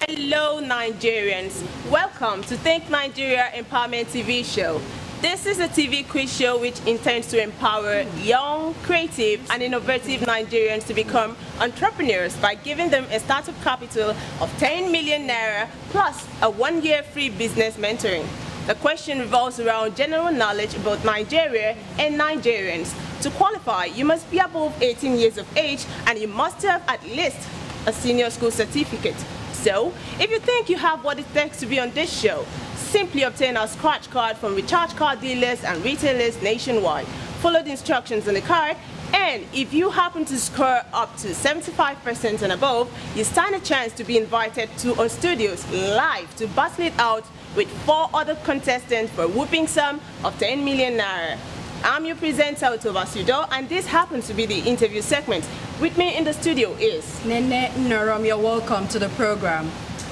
Hello Nigerians, welcome to Think Nigeria Empowerment TV show. This is a TV quiz show which intends to empower young, creative and innovative Nigerians to become entrepreneurs by giving them a startup capital of 10 million naira plus a 1-year free business mentoring. The question revolves around general knowledge about Nigeria and Nigerians. To qualify, you must be above 18 years of age and you must have at least a senior school certificate. So, if you think you have what it takes to be on this show, simply obtain a scratch card from recharge card dealers and retailers nationwide. Follow the instructions on the card, and if you happen to score up to 75% and above, you stand a chance to be invited to our studios live to battle it out with 4 other contestants for a whooping sum of 10 million naira. I'm your presenter, OTO-ABASI, and this happens to be the interview segment. With me in the studio is NENE. You're welcome to the program.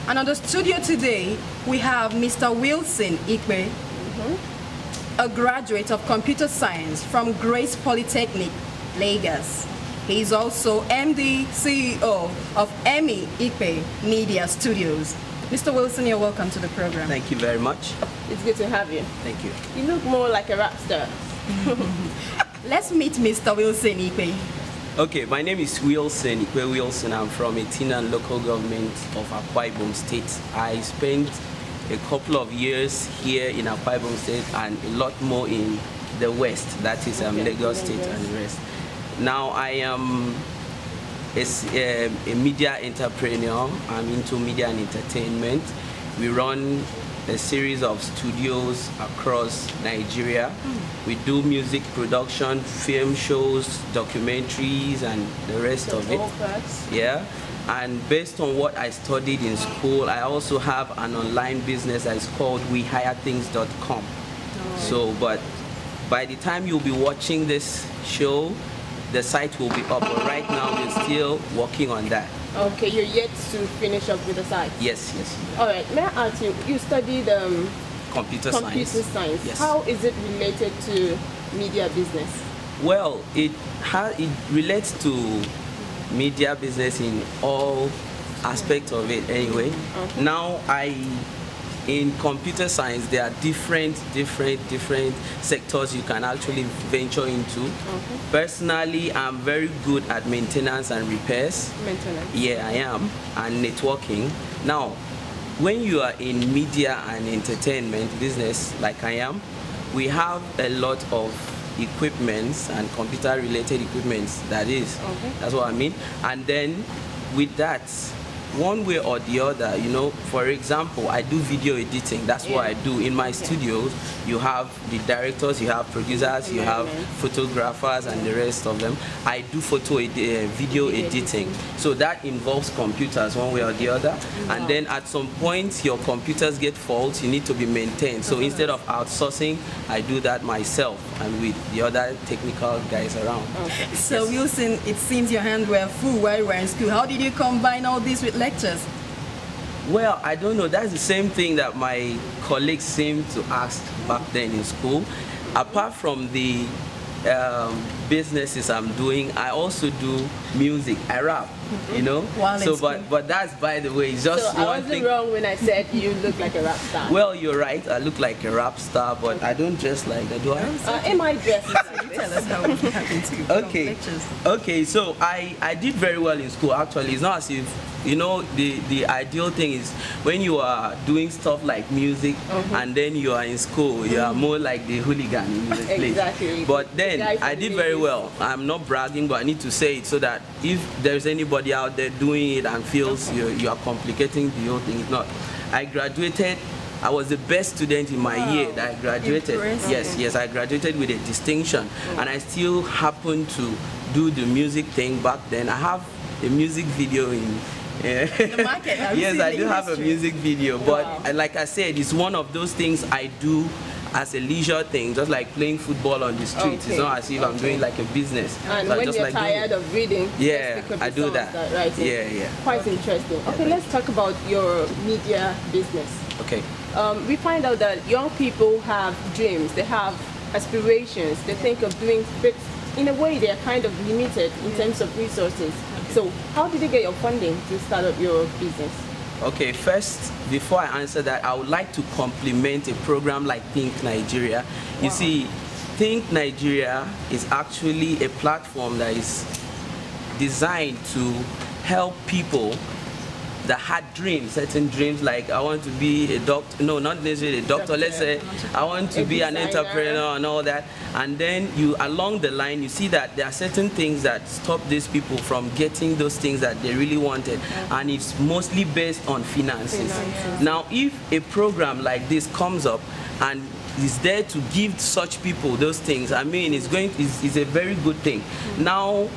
And on the studio today, we have Mr. Wilson IKPE, a graduate of computer science from Grace Polytechnic, Lagos. He is also MD, CEO of EMYEKPE Media Studios. Mr. Wilson, you're welcome to the program. Thank you very much. It's good to have you. Thank you. You look more like a rap star. Let's meet Mr. Wilson IKPE. Okay, my name is Wilson IKPE Wilson. I'm from Etinan local government of Akwa Ibom State. I spent a couple of years here in Akwa Ibom State and a lot more in the west, that is Lagos State and the rest. Now I am a media entrepreneur. I'm into media and entertainment. We run a series of studios across Nigeria. We do music production, film shows, documentaries and the rest of it. Yeah. And based on what I studied in school, I also have an online business that is called WeHireThings.com. So, but by the time you'll be watching this show, the site will be up, but right now we're still working on that. Okay, you're yet to finish up with the site? Yes, yes. All right, may I ask you, you studied computer science. Yes. How is it related to media business? Well, it relates to media business in all aspects of it anyway. Okay. Now, in computer science, there are different sectors you can actually venture into. Okay. Personally, I'm very good at maintenance and repairs. Maintenance? Yeah, I am. And networking. Now, when you are in media and entertainment business like I am, we have a lot of equipments and computer-related equipments, that is. Okay. That's what I mean. And then with that, one way or the other, you know, for example, I do video editing. That's what I do. In my studios, you have the directors, you have producers, you have photographers and the rest of them. I do video editing. So that involves computers one way or the other. And then at some point, your computers get faults, you need to be maintained. So instead of outsourcing, I do that myself and with the other technical guys around. Okay. So Wilson, it seems your hands were full while you were in school. How did you combine all this with lectures? Well, I don't know. That's the same thing that my colleagues seemed to ask back then in school. Apart from the businesses I'm doing, I also do music. I rap, you know. So, but that's, by the way, just so one thing. I wasn't wrong when I said you look like a rap star. Well, you're right. I look like a rap star, but I don't dress like that, do I? In my dress, like Tell us how it happened to you. Okay. Okay. So I did very well in school. Actually, it's not as if, you know, the ideal thing is when you are doing stuff like music and then you are in school, you are more like the hooligan in the place. Exactly. But then I did very well. I'm not bragging, but I need to say it so that if there's anybody out there doing it and feels you are complicating the whole thing, it's not. I graduated. I was the best student in my year that I graduated. Yes, I graduated with a distinction, and I still happen to do the music thing back then. I have a music video in. The market. Yes, I do have a music video, but like I said, it's one of those things I do as a leisure thing, just like playing football on the street. It's not as if I'm doing like a business. And so when just you're like tired of reading, I do that. Right? Yeah. Quite interesting. Okay, let's talk about your media business. Okay. We find out that young people have dreams, they have aspirations, they think of doing, but in a way they are kind of limited in terms of resources. So how did you get your funding to start up your business? Okay, first, before I answer that, I would like to compliment a program like Think Nigeria. You see, Think Nigeria is actually a platform that is designed to help people that had dreams, certain dreams, like I want to be a doctor, no, not necessarily a doctor, let's say I want to be an entrepreneur and all that, and then you, along the line, you see that there are certain things that stop these people from getting those things that they really wanted, and it's mostly based on finances. Now, if a program like this comes up and is there to give such people those things, I mean, it's a very good thing. Now,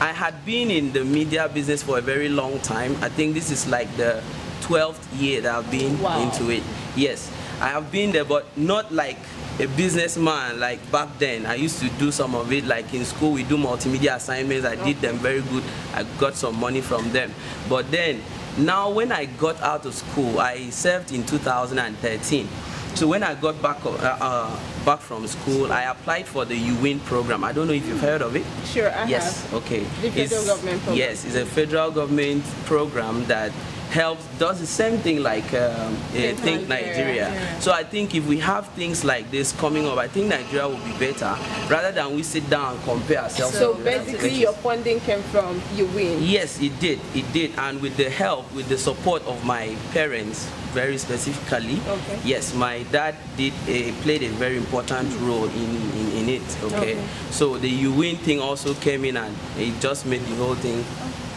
I had been in the media business for a very long time. I think this is like the 12th year that I've been into it. Yes, I have been there, but not like a businessman like back then. I used to do some of it, like in school we do multimedia assignments. I did them very good. I got some money from them. But then, now when I got out of school, I served in 2013. So when I got back from school, I applied for the UWIN program. I don't know if you've heard of it. Sure, I have. Yes, okay. The federal government program. Yes, it's a federal government program that does the same thing like Think Nigeria. So I think if we have things like this coming up, I think Nigeria will be better rather than we sit down and compare ourselves. So basically your funding came from UWIN? Yes, it did, and with the help, with the support of my parents, very specifically. Yes, my dad played a very important role in it. So the UWIN thing also came in and it just made the whole thing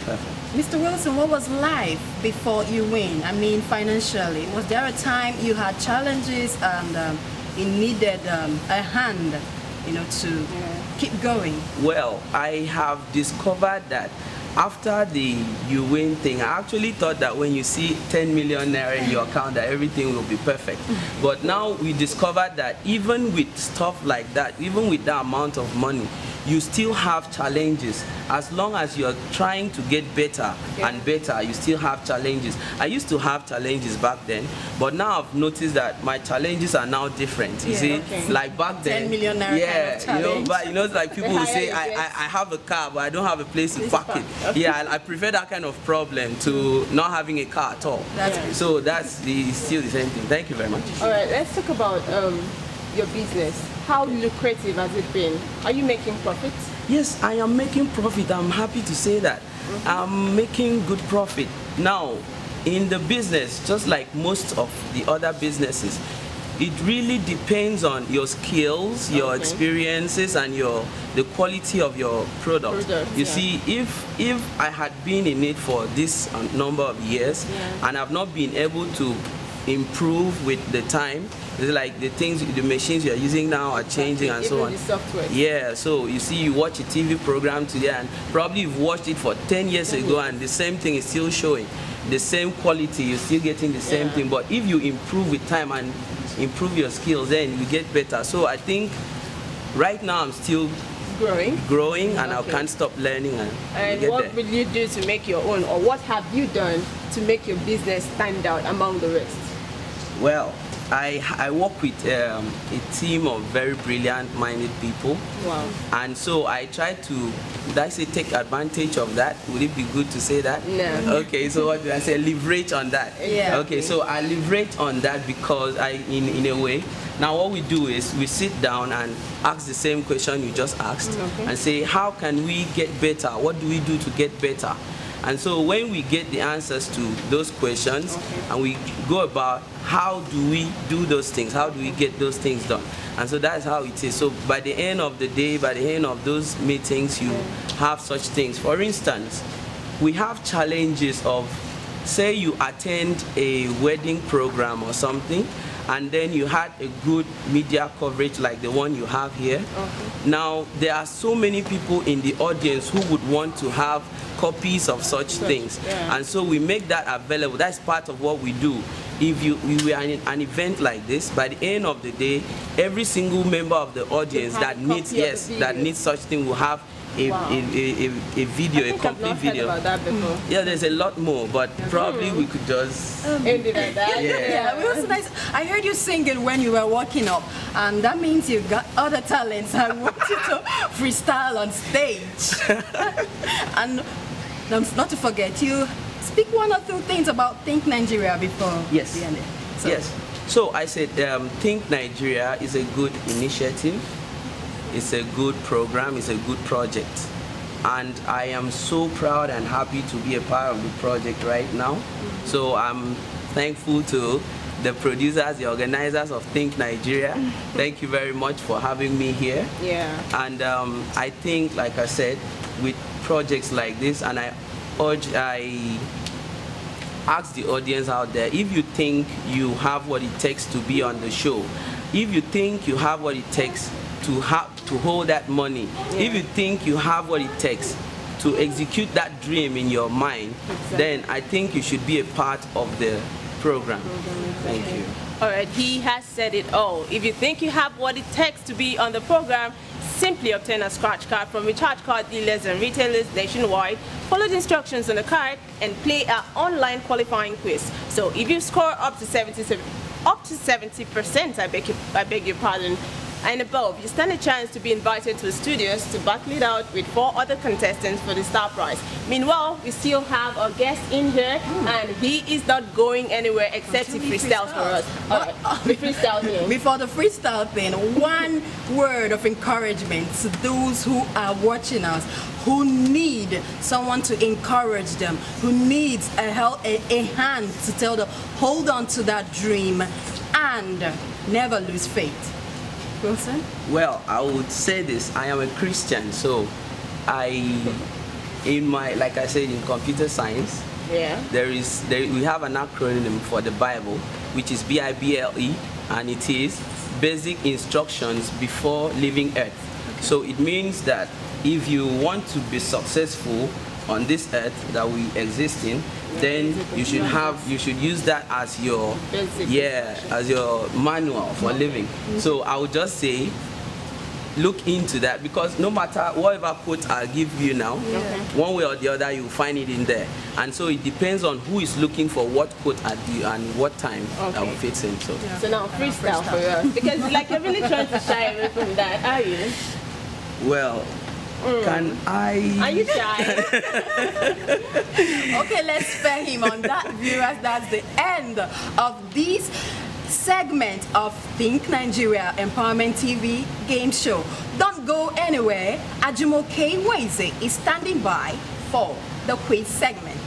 perfect. Mr. Wilson, what was life before you win? I mean, financially, was there a time you had challenges and it needed a hand, you know, to keep going? Well, I have discovered that after the UWIN thing, I actually thought that when you see 10 million naira in your account that everything will be perfect. But now we discovered that even with stuff like that, even with that amount of money, you still have challenges. As long as you're trying to get better and better, you still have challenges. I used to have challenges back then, but now I've noticed that my challenges are now different. You see, like back then, 10 million naira kind of but like people will say, I have a car, but I don't have a place to park it. Yeah, I prefer that kind of problem to not having a car at all. So that's still the same thing. Thank you very much. All right, let's talk about your business. How lucrative has it been? Are you making profits? Yes, I am making profit. I'm happy to say that. I'm making good profit. Now, in the business, just like most of the other businesses, it really depends on your skills, your experiences, and the quality of your product. You see, if I had been in it for this number of years and I've not been able to improve with the time, it's like the machines you're using now are changing and so on. The software. Yeah, so you see, you watch a TV program today and probably you've watched it for 10 years ago and the same thing is still showing. The same quality, you're still getting the same thing. But if you improve with time and improve your skills, then you get better. So I think right now I'm still growing and I can't stop learning. And what will you do to make your own, or what have you done to make your business stand out among the rest? Well, I work with a team of very brilliant-minded people. Wow. And so I try to, did I say take advantage of that? Would it be good to say that? No. Okay, so what did I say? Leverage on that. Yeah. Okay, so I leverage on that because in a way, now what we do is we sit down and ask the same question you just asked and say, how can we get better? What do we do to get better? And so when we get the answers to those questions and we go about how do we do those things, how do we get those things done, and so that's how it is. So by the end of the day, by the end of those meetings, you have such things. For instance, we have challenges of, say you attend a wedding program or something, and then you had a good media coverage like the one you have here. Now, there are so many people in the audience who would want to have copies of such things. And so we make that available. That's part of what we do. If we are in an event like this, by the end of the day, every single member of the audience that needs such thing will have a video, a complete video. Heard about that before. Yeah, there's a lot more, but probably we could just end it like that. It was nice. I heard you singing when you were walking up, and that means you've got other talents. I want you to freestyle on stage. And not to forget, you speak one or two things about Think Nigeria before Yes. we end it. Yes. So I said Think Nigeria is a good initiative. It's a good program. It's a good project. And I am so proud and happy to be a part of the project right now. So I'm thankful to the producers, the organizers of Think Nigeria. Thank you very much for having me here. Yeah. And I think, like I said, with projects like this, and I ask the audience out there, if you think you have what it takes to be on the show, if you think you have what it takes to hold that money, if you think you have what it takes to execute that dream in your mind, then I think you should be a part of the program. Thank you. All right, he has said it all. If you think you have what it takes to be on the program, simply obtain a scratch card from recharge card dealers and retailers nationwide, follow the instructions on the card, and play our online qualifying quiz. So if you score up to 70%, I beg your pardon, and above, you stand a chance to be invited to the studios to battle it out with 4 other contestants for the star prize. Meanwhile, we still have our guest in here, and he is not going anywhere except he freestyles for us. All right, we freestyle him. Before the freestyle thing, one word of encouragement to those who are watching us, who need someone to encourage them, who needs a hand to tell them, hold on to that dream and never lose faith. Wilson? Well, I would say this. I am a Christian, so like I said, in computer science, we have an acronym for the Bible, which is BIBLE, and it is Basic Instructions Before Leaving Earth. Okay. So it means that if you want to be successful on this earth that we exist in, then you should use that as your manual for living. So I would just say, look into that, because no matter whatever quote I'll give you now, one way or the other you'll find it in there. And so it depends on who is looking for what quote at you and what time that will fit in. So now freestyle for us, because like you're really trying to shy away from that, are you? Well, can I? Are you shy? Okay, let's spare him on that, viewers. That's the end of this segment of Think Nigeria Empowerment TV game show. Don't go anywhere. Ajumoke Weze is standing by for the quiz segment.